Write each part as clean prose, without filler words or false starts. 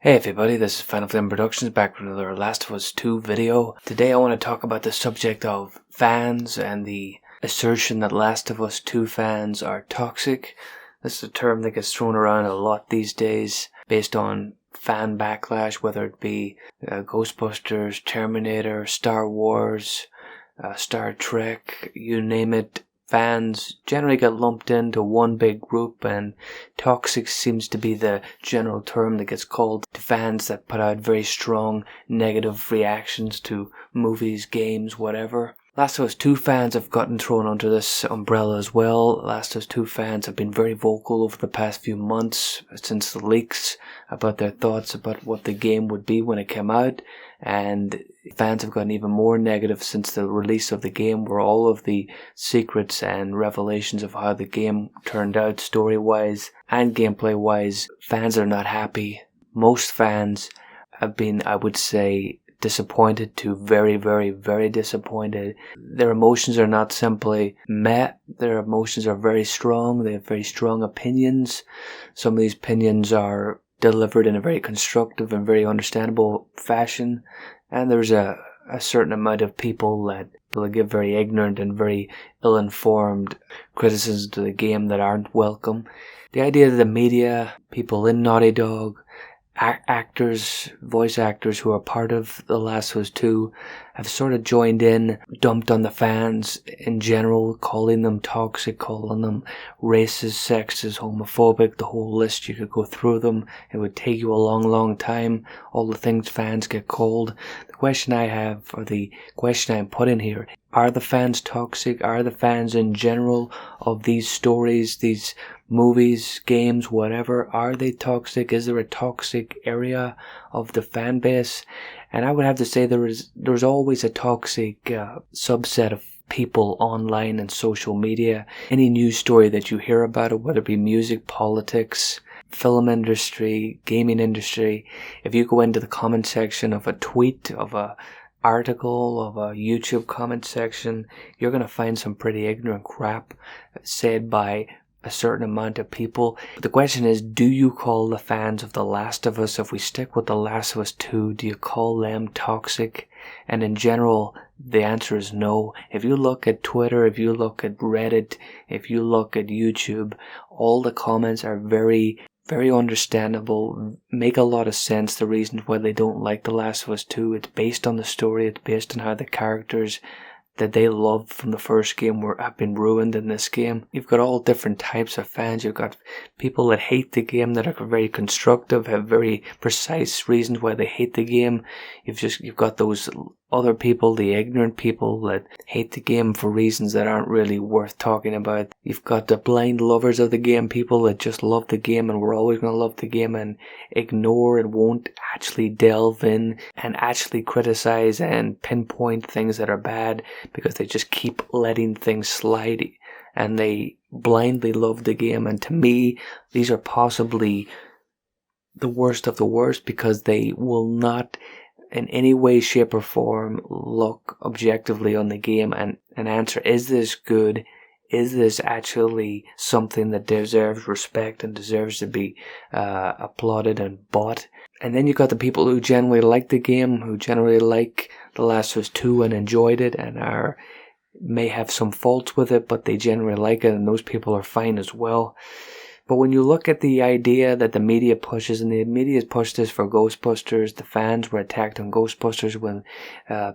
Hey everybody, this is Final Flame Productions back with another Last of Us 2 video. Today I want to talk about the subject of fans and the assertion that Last of Us 2 fans are toxic. This is a term that gets thrown around a lot these days based on fan backlash, whether it be Ghostbusters, Terminator, Star Wars, Star Trek, you name it. Fans generally get lumped into one big group, and toxic seems to be the general term that gets called to fans that put out very strong negative reactions to movies, games, whatever. Last of Us 2 fans have gotten thrown under this umbrella as well. Last of Us 2 fans have been very vocal over the past few months since the leaks about their thoughts about what the game would be when it came out, and fans have gotten even more negative since the release of the game, where all of the secrets and revelations of how the game turned out story-wise and gameplay-wise, fans are not happy. Most fans have been, I would say, disappointed to very, very, very disappointed. Their emotions are not simply met. Their emotions are very strong. They have very strong opinions. Some of these opinions are delivered in a very constructive and very understandable fashion. And there's a certain amount of people that will give very ignorant and very ill-informed criticisms to the game that aren't welcome. The idea that the media, people in Naughty Dog, actors, voice actors who are part of The Last of Us 2 have sort of joined in, dumped on the fans in general, calling them toxic, calling them racist, sexist, homophobic, the whole list. You could go through them. It would take you a long, long time. All the things fans get called. The question I have, or the question I'm putting here, are the fans toxic? Are the fans in general of these stories, these movies, games, whatever, are they toxic? Is there a toxic area of the fan base? And I would have to say there's always a toxic subset of people online and social media. Any news story that you hear about it, whether it be music, politics, film industry, gaming industry, if you go into the comment section of a tweet, of a article, of a YouTube comment section, you're going to find some pretty ignorant crap said by a certain amount of people. But the question is, do you call the fans of The Last of Us, if we stick with The Last of Us 2, do you call them toxic? And in general, the answer is no. If you look at Twitter, if you look at Reddit, if you look at YouTube, all the comments are very, very understandable, make a lot of sense, the reasons why they don't like The Last of Us 2. It's based on the story, it's based on how the characters that they loved from the first game have been ruined in this game. You've got all different types of fans. You've got people that hate the game that are very constructive, have very precise reasons why they hate the game. You've got those other people, the ignorant people that hate the game for reasons that aren't really worth talking about. You've got the blind lovers of the game, people that just love the game and we're always going to love the game and ignore and won't actually delve in and actually criticize and pinpoint things that are bad because they just keep letting things slide and they blindly love the game. And to me, these are possibly the worst of the worst because they will not in any way, shape or form look objectively on the game and answer, is this good? Is this actually something that deserves respect and deserves to be applauded and bought? And then you've got the people who generally like the game, who generally like The Last of Us 2 and enjoyed it and may have some faults with it, but they generally like it, and those people are fine as well. But when you look at the idea that the media pushes, and the media pushed this for Ghostbusters, the fans were attacked on Ghostbusters when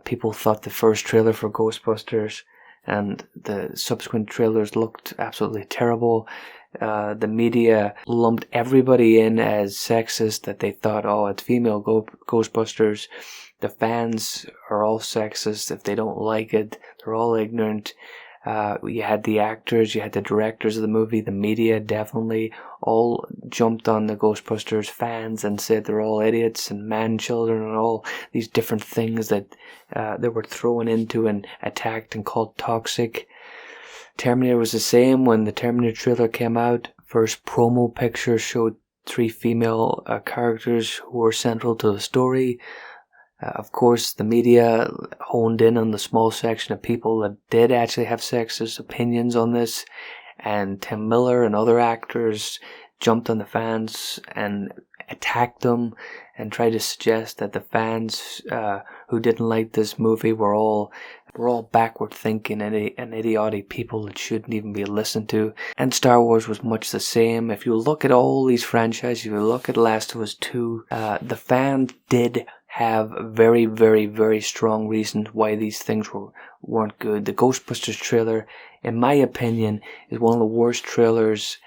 people thought the first trailer for Ghostbusters and the subsequent trailers looked absolutely terrible. The media lumped everybody in as sexist, that they thought, oh, it's female Ghostbusters. The fans are all sexist. If they don't like it, they're all ignorant. You had the actors, you had the directors of the movie, the media definitely all jumped on the Ghostbusters fans and said they're all idiots and man-children and all these different things that they were thrown into and attacked and called toxic. Terminator was the same. When the Terminator trailer came out, first promo picture showed 3 female characters who were central to the story. Of course, the media honed in on the small section of people that did actually have sexist opinions on this, and Tim Miller and other actors jumped on the fans and attack them and try to suggest that the fans who didn't like this movie were all backward thinking and idiotic people that shouldn't even be listened to. And Star Wars was much the same. If you look at all these franchises, if you look at Last of Us 2, the fans did have very, very, very strong reasons why these things weren't good. The Ghostbusters trailer, in my opinion, is one of the worst trailers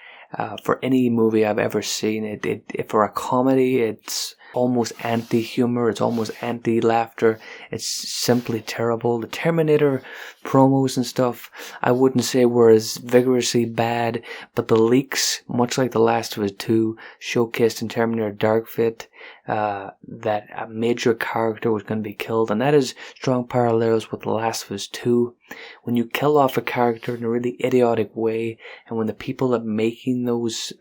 for any movie I've ever seen. It for a comedy, it's almost anti-humor, it's almost anti-laughter. It's simply terrible. The Terminator promos and stuff, I wouldn't say were as vigorously bad, but the leaks, much like The Last of Us 2, showcased in Terminator Dark Fate that a major character was going to be killed, and that is strong parallels with The Last of Us 2. When you kill off a character in a really idiotic way, and when the people that making those,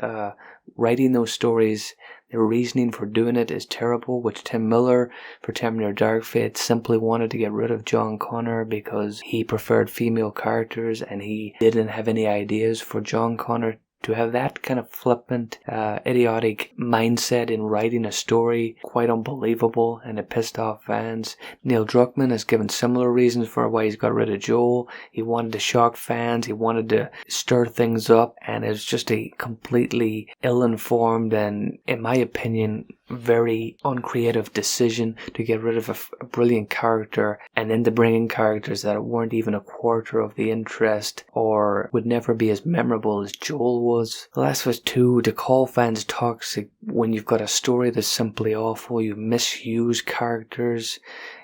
writing those stories, their reasoning for doing it is terrible, which Tim Miller for Terminator Dark Fate simply wanted to get rid of John Connor because he preferred female characters and he didn't have any ideas for John Connor. To have that kind of flippant, idiotic mindset in writing a story, quite unbelievable, and it pissed off fans. Neil Druckmann has given similar reasons for why he's got rid of Joel. He wanted to shock fans, he wanted to stir things up, and it's just a completely ill-informed and, in my opinion, very uncreative decision to get rid of a brilliant character and then to bring in characters that weren't even a quarter of the interest or would never be as memorable as Joel was. The Last of Us 2, to call fans toxic when you've got a story that's simply awful, you misuse characters,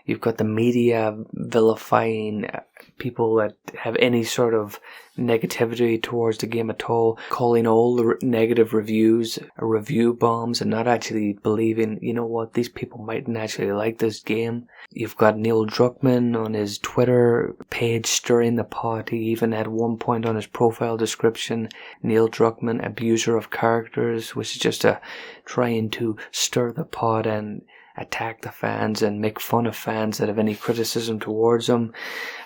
you've got the media vilifying people that have any sort of negativity towards the game at all, calling all the negative reviews review bombs and not actually believing, you know what, these people mightn't actually like this game. You've got Neil Druckmann on his Twitter page stirring the pot. He even had one point on his profile description, Neil Druckmann, abuser of characters, which is just trying to stir the pot and attack the fans and make fun of fans that have any criticism towards them.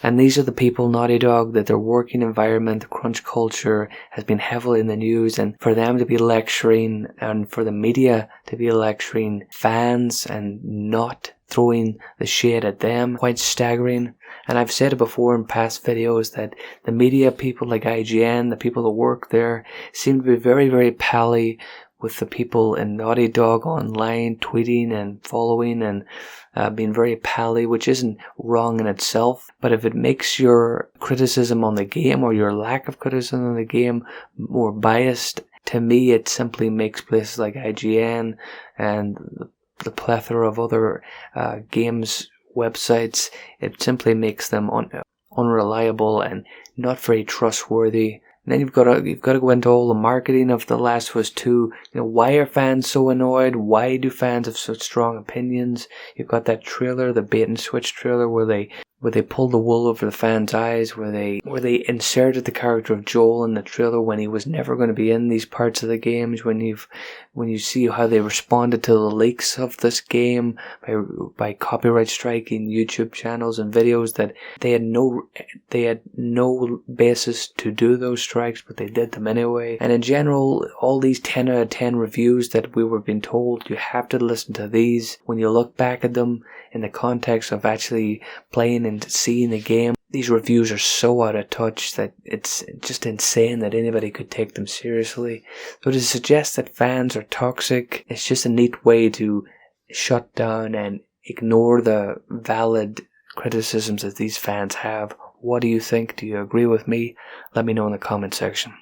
And these are the people, Naughty Dog, that their working environment, the crunch culture, has been heavily in the news, and for them to be lecturing and for the media to be lecturing fans and not throwing the shade at them, quite staggering. And I've said it before in past videos that the media people like IGN, the people that work there, seem to be very, very pally with the people in Naughty Dog online, tweeting and following and being very pally, which isn't wrong in itself. But if it makes your criticism on the game or your lack of criticism on the game more biased, to me it simply makes places like IGN and the plethora of other games websites, it simply makes them unreliable and not very trustworthy. And then you've got to go into all the marketing of The Last of Us 2. You know, why are fans so annoyed? Why do fans have such strong opinions? You've got that trailer, the bait and switch trailer, where they pulled the wool over the fans' eyes, where they inserted the character of Joel in the trailer when he was never going to be in these parts of the games. When you see how they responded to the leaks of this game by copyright striking YouTube channels and videos that they had no basis to do those strikes, but they did them anyway. And in general, all these 10 out of 10 reviews that we were being told, you have to listen to these when you look back at them in the context of actually playing and seeing the game. These reviews are so out of touch that it's just insane that anybody could take them seriously. So to suggest that fans are toxic, it's just a neat way to shut down and ignore the valid criticisms that these fans have. What do you think? Do you agree with me? Let me know in the comment section.